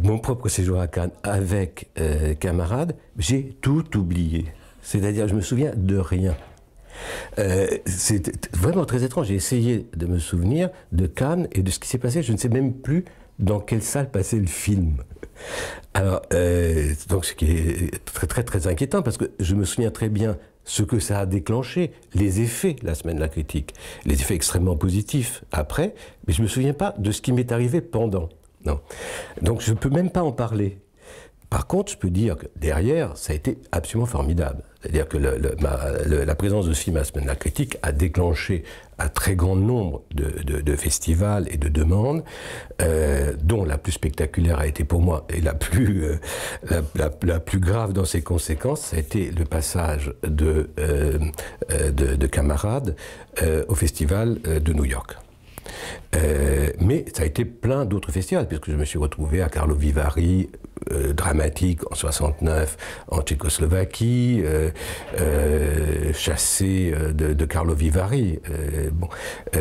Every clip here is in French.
Mon propre séjour à Cannes avec camarades, j'ai tout oublié. C'est-à-dire, je me souviens de rien. C'est vraiment très étrange. J'ai essayé de me souvenir de Cannes et de ce qui s'est passé. Je ne sais même plus dans quelle salle passait le film. Alors, donc, ce qui est très inquiétant, parce que je me souviens très bien ce que ça a déclenché, les effets, la semaine de la critique, les effets extrêmement positifs après, mais je ne me souviens pas de ce qui m'est arrivé pendant. Non. Donc, je ne peux même pas en parler. Par contre, je peux dire que derrière, ça a été absolument formidable. C'est-à-dire que la présence de ce film à la Semaine de la Critique a déclenché un très grand nombre de festivals et de demandes, dont la plus spectaculaire a été pour moi, et la plus grave dans ses conséquences, ça a été le passage de camarades au festival de New York. Mais ça a été plein d'autres festivals, puisque je me suis retrouvé à Karlovy Vary, dramatique en 69 en Tchécoslovaquie, chassé de Karlovy Vary,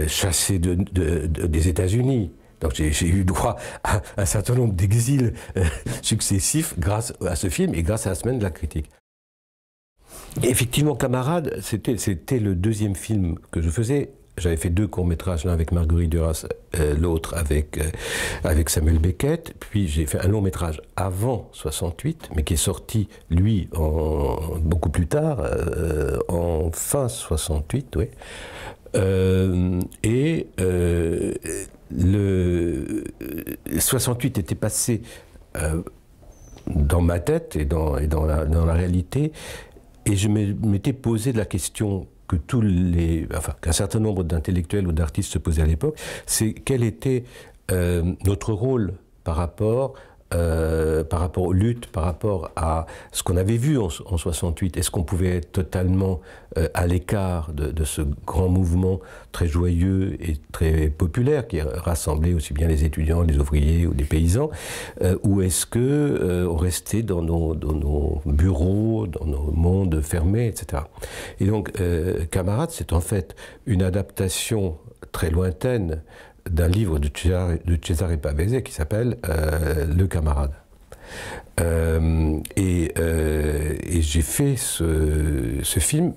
chassé des États-Unis. Donc j'ai eu droit à un certain nombre d'exils successifs grâce à ce film et grâce à la Semaine de la Critique. Et effectivement, Camarades, c'était le deuxième film que je faisais. J'avais fait 2 courts-métrages, l'un avec Marguerite Duras, l'autre avec Samuel Beckett. Puis j'ai fait un long-métrage avant 68, mais qui est sorti, lui, beaucoup plus tard, en fin 68, oui. Le 68 était passé dans ma tête et dans la réalité, et je m'étais posé la question qu'un certain nombre d'intellectuels ou d'artistes se posaient à l'époque, c'est quel était notre rôle par rapport aux luttes, par rapport à ce qu'on avait vu en 68. Est-ce qu'on pouvait être totalement à l'écart de ce grand mouvement très joyeux et très populaire qui rassemblait aussi bien les étudiants, les ouvriers ou les paysans, ou est-ce qu'on restait dans nos bureaux, dans nos mondes fermés, etc. Et donc, Camarades, c'est en fait une adaptation très lointaine d'un livre de Cesare Pavese qui s'appelle Le Camarade. Et j'ai fait ce film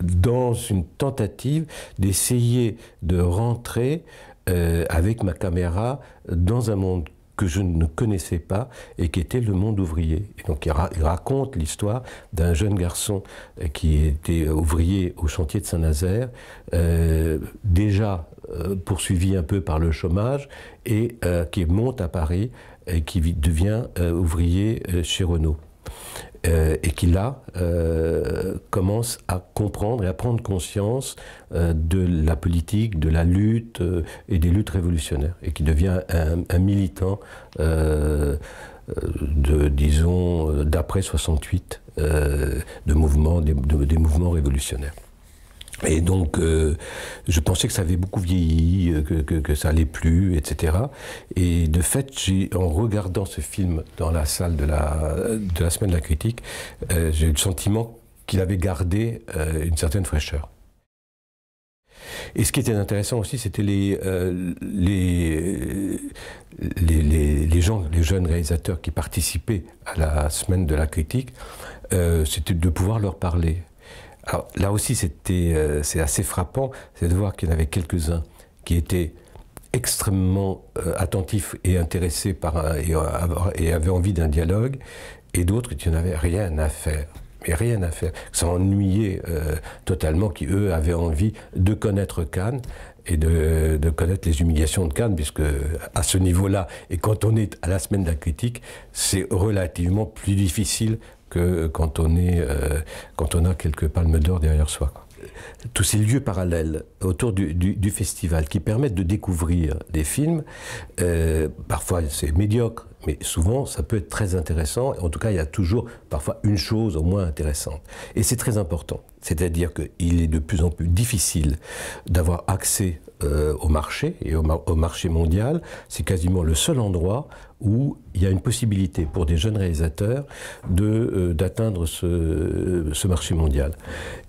dans une tentative d'essayer de rentrer avec ma caméra dans un monde que je ne connaissais pas et qui était le monde ouvrier. Et donc il raconte l'histoire d'un jeune garçon qui était ouvrier au chantier de Saint-Nazaire, déjà poursuivi un peu par le chômage, et qui monte à Paris et qui devient ouvrier chez Renault. Et qui là commence à comprendre et à prendre conscience de la politique, de la lutte et des luttes révolutionnaires, et qui devient un militant disons d'après 68, des mouvements révolutionnaires. Et donc, je pensais que ça avait beaucoup vieilli, que ça allait plus, etc. Et de fait, en regardant ce film dans la salle de la Semaine de la Critique, j'ai eu le sentiment qu'il avait gardé une certaine fraîcheur. Et ce qui était intéressant aussi, c'était les jeunes réalisateurs qui participaient à la Semaine de la Critique, c'était de pouvoir leur parler. Alors, là aussi, c'est assez frappant, c'est de voir qu'il y en avait quelques-uns qui étaient extrêmement attentifs et intéressés et avaient envie d'un dialogue, et d'autres qui n'avaient rien à faire. Mais rien à faire, s'ennuyaient totalement, qui eux avaient envie de connaître Cannes et de connaître les humiliations de Cannes, puisque à ce niveau-là, et quand on est à la Semaine de la Critique, c'est relativement plus difficile que quand on a quelques palmes d'or derrière soi. Tous ces lieux parallèles autour du festival qui permettent de découvrir des films, parfois c'est médiocre, mais souvent ça peut être très intéressant. En tout cas, il y a toujours parfois une chose au moins intéressante. Et c'est très important. C'est-à-dire qu'il est de plus en plus difficile d'avoir accès au marché et au marché mondial. C'est quasiment le seul endroit où il y a une possibilité pour des jeunes réalisateurs d'atteindre ce marché mondial.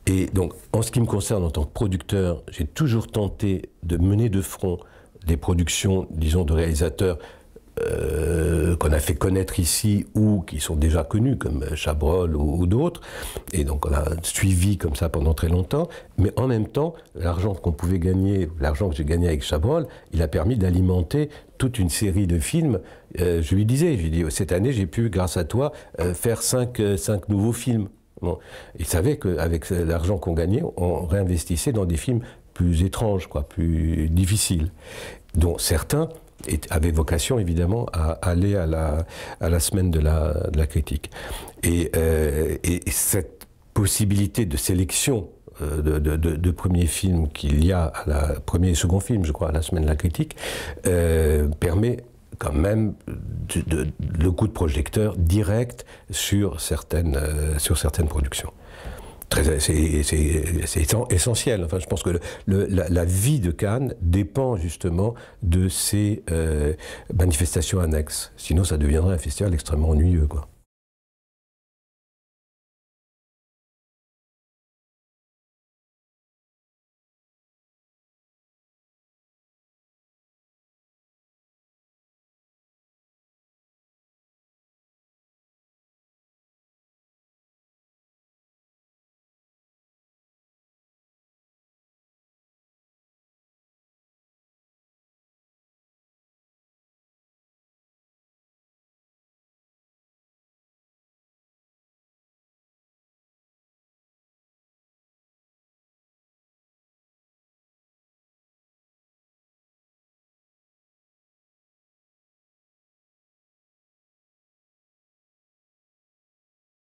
Et donc, en ce qui me concerne en tant que producteur, j'ai toujours tenté de mener de front des productions, disons, de réalisateurs qu'on a fait connaître ici ou qui sont déjà connus, comme Chabrol ou d'autres. Et donc on a suivi comme ça pendant très longtemps. Mais en même temps, l'argent qu'on pouvait gagner, l'argent que j'ai gagné avec Chabrol, il a permis d'alimenter toute une série de films. Je lui disais, cette année j'ai pu, grâce à toi, faire 5 nouveaux films. Bon. Il savait qu'avec l'argent qu'on gagnait, on réinvestissait dans des films plus étranges, quoi, plus difficiles, dont certains avaient vocation évidemment à aller à la semaine de la critique. Et cette possibilité de sélection de premiers films qu'il y a à premier et second film, je crois, à la semaine de la critique, permet quand même le coup de projecteur direct sur certaines productions. C'est essentiel. Enfin, je pense que la vie de Cannes dépend justement de ces manifestations annexes. Sinon, ça deviendrait un festival extrêmement ennuyeux, quoi.